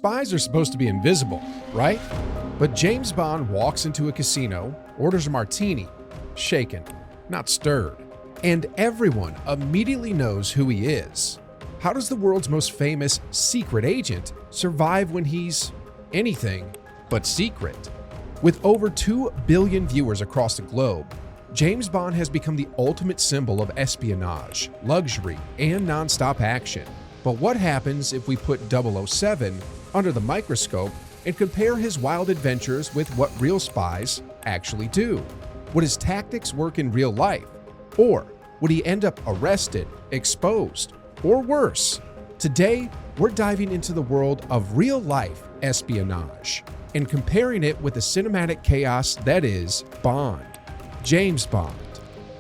Spies are supposed to be invisible, right? But James Bond walks into a casino, orders a martini, shaken, not stirred, and everyone immediately knows who he is. How does the world's most famous secret agent survive when he's anything but secret? With over 2 billion viewers across the globe, James Bond has become the ultimate symbol of espionage, luxury, and non-stop action. But what happens if we put 007 under the microscope and compare his wild adventures with what real spies actually do? Would his tactics work in real life? Or would he end up arrested, exposed, or worse? Today, we're diving into the world of real-life espionage and comparing it with the cinematic chaos that is Bond. James Bond.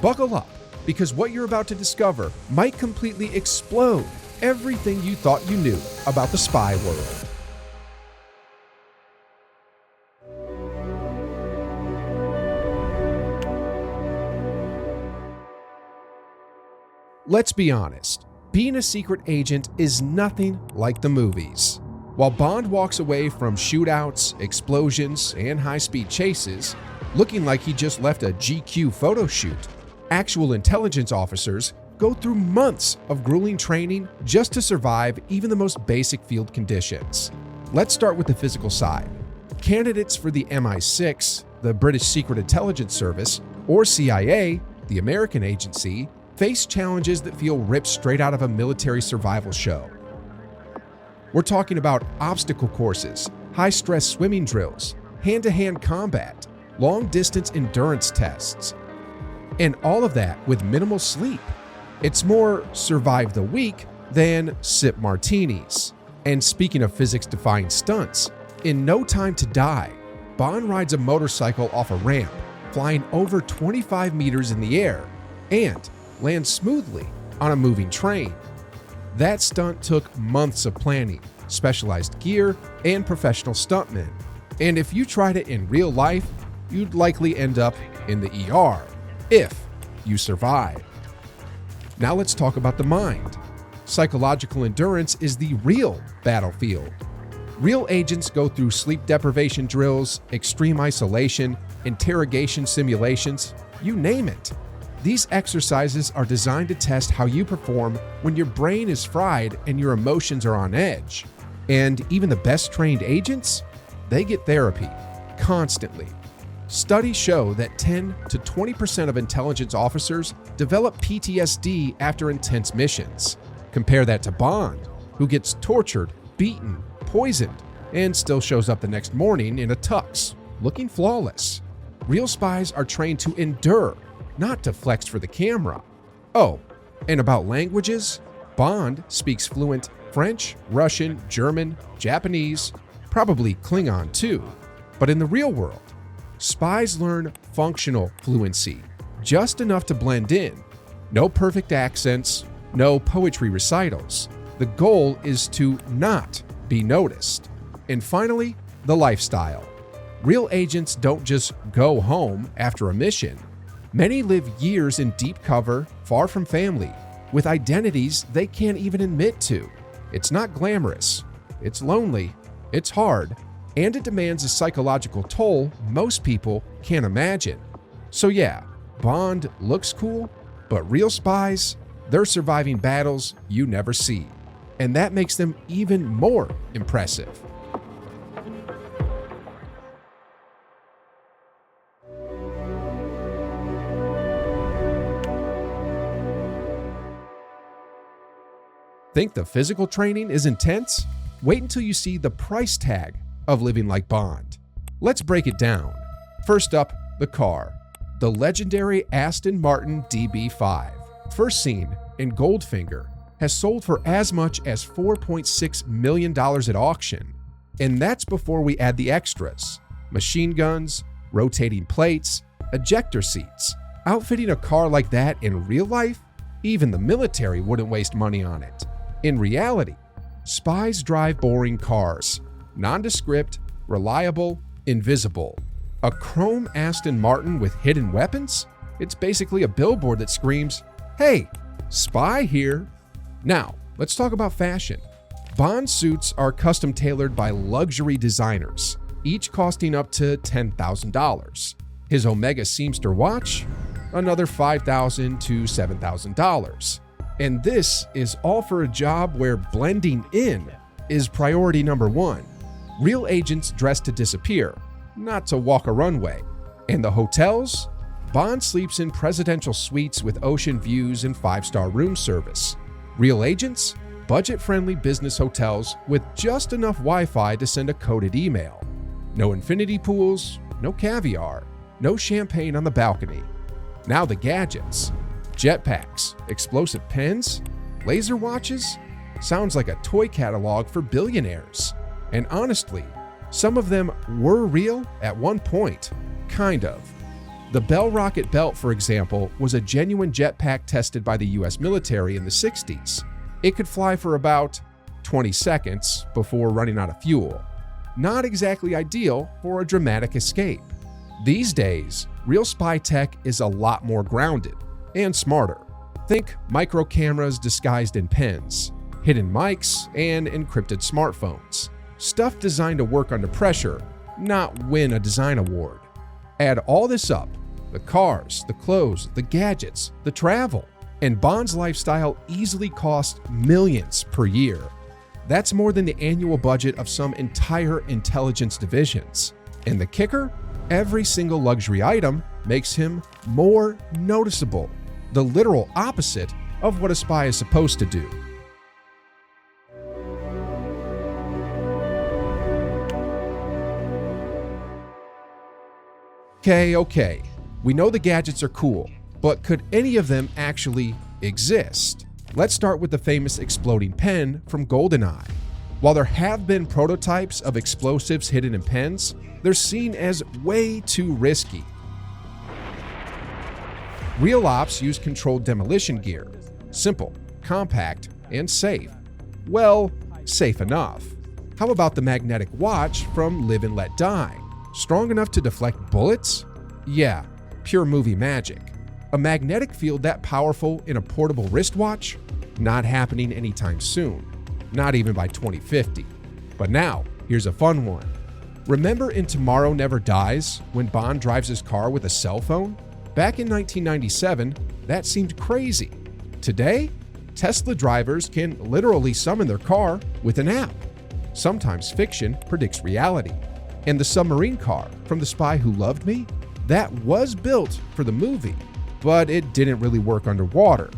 Buckle up, because what you're about to discover might completely explode everything you thought you knew about the spy world. Let's be honest, being a secret agent is nothing like the movies. While Bond walks away from shootouts, explosions, and high-speed chases, looking like he just left a GQ photo shoot, actual intelligence officers go through months of grueling training just to survive even the most basic field conditions. Let's start with the physical side. Candidates for the MI6, the British Secret Intelligence Service, or CIA, the American agency, face challenges that feel ripped straight out of a military survival show. We're talking about obstacle courses, high-stress swimming drills, hand-to-hand combat, long-distance endurance tests, and all of that with minimal sleep. It's more survive the week than sip martinis. And speaking of physics-defying stunts, in No Time to Die, Bond rides a motorcycle off a ramp, flying over 25 meters in the air, and lands smoothly on a moving train. That stunt took months of planning, specialized gear, and professional stuntmen. And if you tried it in real life, you'd likely end up in the ER, if you survive. Now let's talk about the mind. Psychological endurance is the real battlefield. Real agents go through sleep deprivation drills, extreme isolation, interrogation simulations, you name it. These exercises are designed to test how you perform when your brain is fried and your emotions are on edge. And even the best trained agents, they get therapy constantly. Studies show that 10 to 20% of intelligence officers develop PTSD after intense missions. Compare that to Bond, who gets tortured, beaten, poisoned, and still shows up the next morning in a tux, looking flawless. Real spies are trained to endure, not to flex for the camera. Oh, and about languages, Bond speaks fluent French, Russian, German, Japanese, probably Klingon too. But in the real world, spies learn functional fluency, just enough to blend in. No perfect accents, no poetry recitals. The goal is to not be noticed. And finally, the lifestyle. Real agents don't just go home after a mission. Many live years in deep cover, far from family, with identities they can't even admit to. It's not glamorous, it's lonely, it's hard, and it demands a psychological toll most people can't imagine. So yeah, Bond looks cool, but real spies, they're surviving battles you never see. And that makes them even more impressive. Think the physical training is intense? Wait until you see the price tag of living like Bond. Let's break it down. First up, the car. The legendary Aston Martin DB5, first seen in Goldfinger, has sold for as much as $4.6 million at auction. And that's before we add the extras: machine guns, rotating plates, ejector seats. Outfitting a car like that in real life? Even the military wouldn't waste money on it. In reality, spies drive boring cars, nondescript, reliable, invisible. A chrome Aston Martin with hidden weapons? It's basically a billboard that screams, "Hey, spy here." Now, let's talk about fashion. Bond suits are custom tailored by luxury designers, each costing up to $10,000. His Omega Seamster watch, another $5,000 to $7,000. And this is all for a job where blending in is priority number one. Real agents dress to disappear, not to walk a runway. And the hotels? Bond sleeps in presidential suites with ocean views and 5-star room service. Real agents? Budget-friendly business hotels with just enough Wi-Fi to send a coded email. No infinity pools, no caviar, no champagne on the balcony. Now the gadgets. Jetpacks, explosive pens, laser watches. Sounds like a toy catalog for billionaires. And honestly, some of them were real at one point. Kind of. The Bell rocket belt, for example, was a genuine jetpack tested by the US military in the 60s. It could fly for about 20 seconds before running out of fuel. Not exactly ideal for a dramatic escape. These days, real spy tech is a lot more grounded and smarter. Think micro cameras disguised in pens, hidden mics, and encrypted smartphones. Stuff designed to work under pressure, not win a design award. Add all this up, the cars, the clothes, the gadgets, the travel, and Bond's lifestyle easily costs millions per year. That's more than the annual budget of some entire intelligence divisions. And the kicker? Every single luxury item makes him more noticeable, the literal opposite of what a spy is supposed to do. Okay, we know the gadgets are cool, but could any of them actually exist? Let's start with the famous exploding pen from GoldenEye. While there have been prototypes of explosives hidden in pens, they're seen as way too risky. Real ops use controlled demolition gear. Simple, compact, and safe. Well, safe enough. How about the magnetic watch from Live and Let Die? Strong enough to deflect bullets? Yeah, pure movie magic. A magnetic field that powerful in a portable wristwatch? Not happening anytime soon. Not even by 2050. But now, here's a fun one. Remember in Tomorrow Never Dies when Bond drives his car with a cell phone? Back in 1997, that seemed crazy. Today, Tesla drivers can literally summon their car with an app. Sometimes fiction predicts reality. And the submarine car from The Spy Who Loved Me? That was built for the movie, but it didn't really work underwater.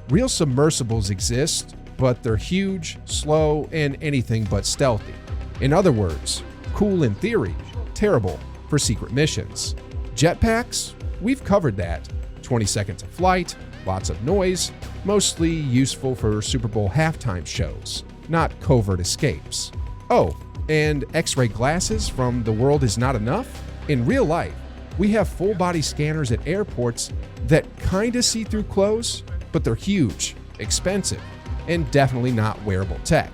Real submersibles exist, but they're huge, slow, and anything but stealthy. In other words, cool in theory, terrible for secret missions. Jetpacks? We've covered that. 20 seconds of flight, lots of noise, mostly useful for Super Bowl halftime shows, not covert escapes. Oh, and X-ray glasses from The World Is Not Enough? In real life, we have full-body scanners at airports that kinda see through clothes, but they're huge, expensive, and definitely not wearable tech.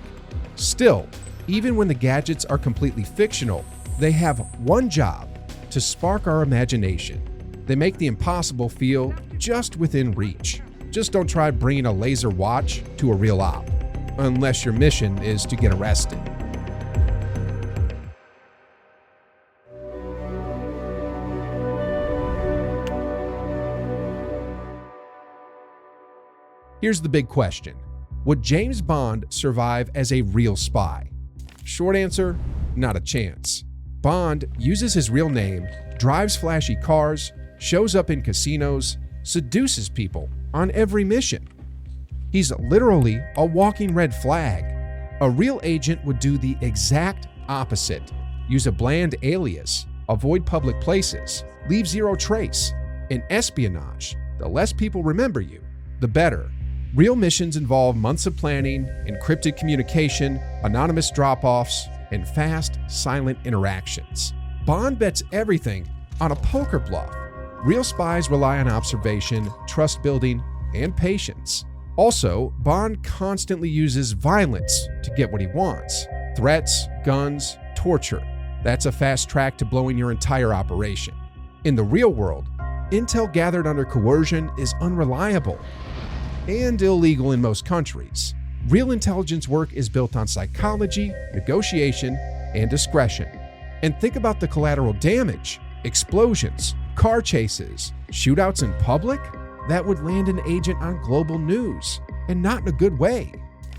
Still, even when the gadgets are completely fictional, they have one job: to spark our imagination. They make the impossible feel just within reach. Just don't try bringing a laser watch to a real op, unless your mission is to get arrested. Here's the big question. Would James Bond survive as a real spy? Short answer, not a chance. Bond uses his real name, drives flashy cars, shows up in casinos, seduces people on every mission. He's literally a walking red flag. A real agent would do the exact opposite. Use a bland alias, avoid public places, leave zero trace. In espionage, the less people remember you, the better. Real missions involve months of planning, encrypted communication, anonymous drop-offs, and fast, silent interactions. Bond bets everything on a poker bluff. Real spies rely on observation, trust building, and patience. Also, Bond constantly uses violence to get what he wants. Threats, guns, torture. That's a fast track to blowing your entire operation. In the real world, intel gathered under coercion is unreliable and illegal in most countries. Real intelligence work is built on psychology, negotiation, and discretion. And think about the collateral damage: explosions, car chases, shootouts in public. That would land an agent on global news, and not in a good way.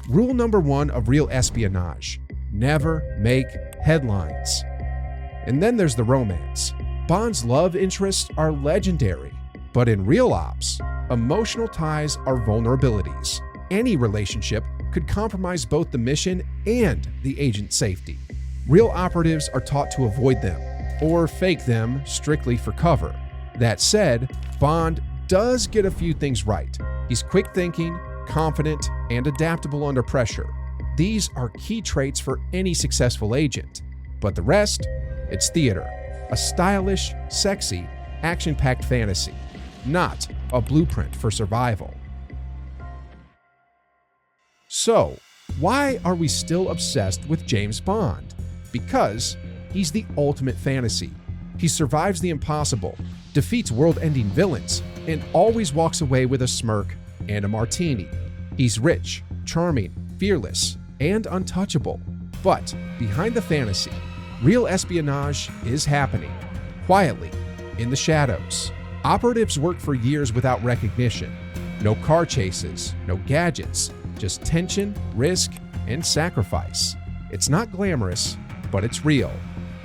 Rule number 1 of real espionage: never make headlines. And then there's the romance. Bond's love interests are legendary, but in real ops, emotional ties are vulnerabilities. Any relationship could compromise both the mission and the agent's safety. Real operatives are taught to avoid them, or fake them strictly for cover. That said, Bond does get a few things right. He's quick thinking, confident, and adaptable under pressure. These are key traits for any successful agent. But the rest? It's theater. A stylish, sexy, action-packed fantasy, not a blueprint for survival. So, why are we still obsessed with James Bond? Because he's the ultimate fantasy. He survives the impossible, defeats world-ending villains, and always walks away with a smirk and a martini. He's rich, charming, fearless, and untouchable. But behind the fantasy, real espionage is happening, quietly, in the shadows. Operatives work for years without recognition. No car chases, no gadgets, just tension, risk, and sacrifice. It's not glamorous, but it's real.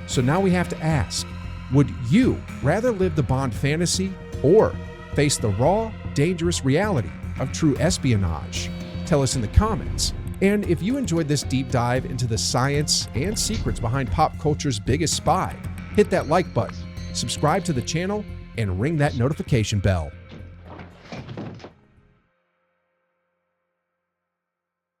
So now we have to ask, would you rather live the Bond fantasy or face the raw, dangerous reality of true espionage? Tell us in the comments. And if you enjoyed this deep dive into the science and secrets behind pop culture's biggest spy, hit that like button, subscribe to the channel, and ring that notification bell.